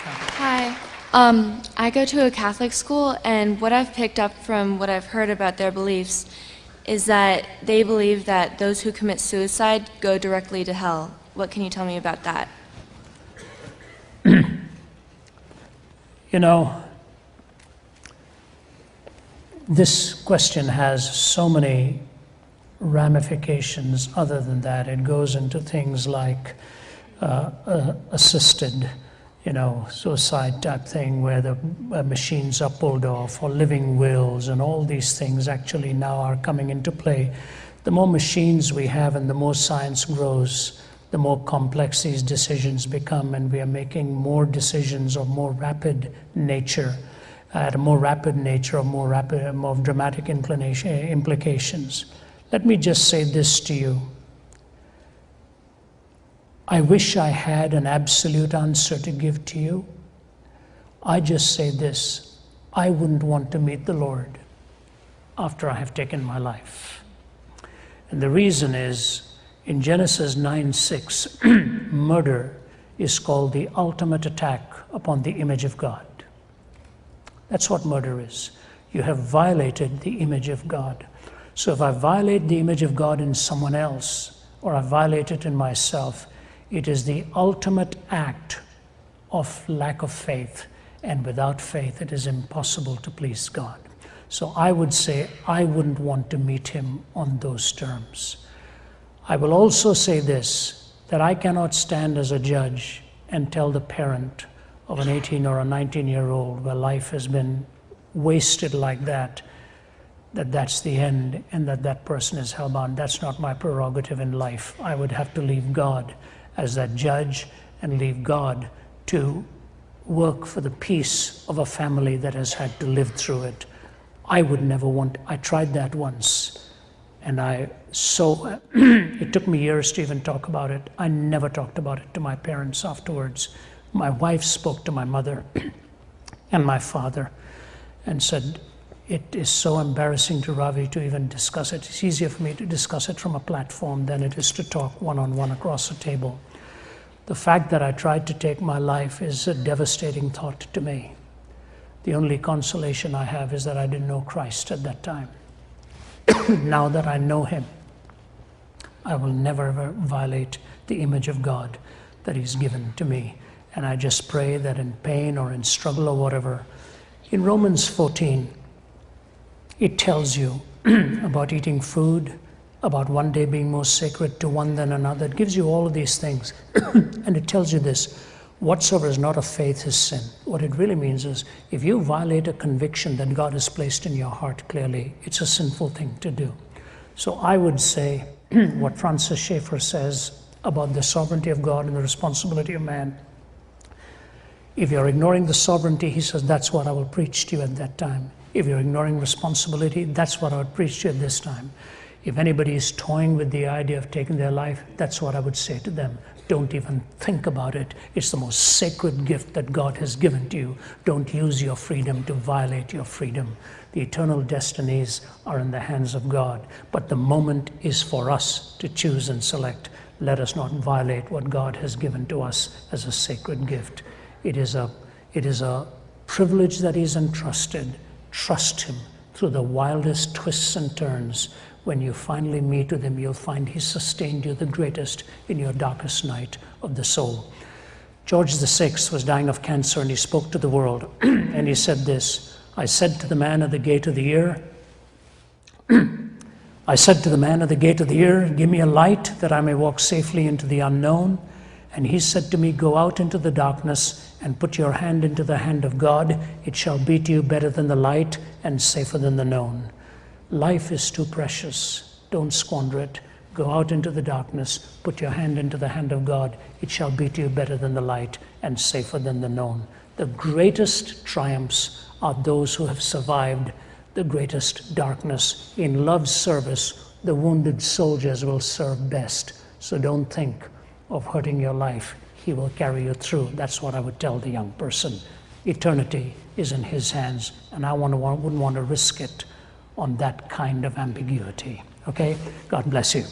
Hi. I go to a Catholic school, and what I've picked up from what I've heard about their beliefs is that they believe that those who commit suicide go directly to hell. What can you tell me about that? You know, this question has so many ramifications other than that. It goes into things like assisted, suicide type thing where the machines are pulled off, or living wills, and all these things actually now are coming into play. The more machines we have and the more science grows, the more complex these decisions become, and we are making more decisions of more rapid nature, or more dramatic implications. Let me just say this to you. I wish I had an absolute answer to give to you. I just say this: I wouldn't want to meet the Lord after I have taken my life. And the reason is, in Genesis 9:6, murder is called the ultimate attack upon the image of God. That's what murder is. You have violated the image of God. So if I violate the image of God in someone else, or I violate it in myself, it is the ultimate act of lack of faith. And without faith, it is impossible to please God. So I would say I wouldn't want to meet him on those terms. I will also say this, that I cannot stand as a judge and tell the parent of an 18 or a 19-year-old where life has been wasted like that, that that's the end and that that person is hellbound. That's not my prerogative in life. I would have to leave God as that judge and leave God to work for the peace of a family that has had to live through it. I would never want, I tried that once. And it took me years to even talk about it. I never talked about it to my parents afterwards. My wife spoke to my mother and my father and said, it is so embarrassing to Ravi to even discuss it. It's easier for me to discuss it from a platform than it is to talk one-on-one across a table. The fact that I tried to take my life is a devastating thought to me. The only consolation I have is that I didn't know Christ at that time. Now that I know him, I will never ever violate the image of God that he's given to me. And I just pray that in pain or in struggle or whatever, in Romans 14, it tells you about eating food, about one day being more sacred to one than another. It gives you all of these things. And it tells you this: whatsoever is not of faith is sin. What it really means is, if you violate a conviction that God has placed in your heart clearly, it's a sinful thing to do. So I would say what Francis Schaeffer says about the sovereignty of God and the responsibility of man. If you're ignoring the sovereignty, he says, that's what I will preach to you at that time. If you're ignoring responsibility, that's what I would preach to you at this time. If anybody is toying with the idea of taking their life, that's what I would say to them. Don't even think about it. It's the most sacred gift that God has given to you. Don't use your freedom to violate your freedom. The eternal destinies are in the hands of God, but the moment is for us to choose and select. Let us not violate what God has given to us as a sacred gift. It is a privilege that is entrusted. Trust him through the wildest twists and turns. When you finally meet with him, you'll find he sustained you the greatest in your darkest night of the soul. George VI was dying of cancer, and he spoke to the world, and he said this: I said to the man at the gate of the ear, give me a light that I may walk safely into the unknown. And he said to me, go out into the darkness and put your hand into the hand of God. It shall be to you better than the light and safer than the known. Life is too precious. Don't squander it. Go out into the darkness, put your hand into the hand of God. It shall be to you better than the light and safer than the known. The greatest triumphs are those who have survived the greatest darkness. In love's service, the wounded soldiers will serve best. So don't think of hurting your life. He will carry you through. That's what I would tell the young person. Eternity is in his hands, and I wouldn't want to risk it on that kind of ambiguity. Okay? God bless you.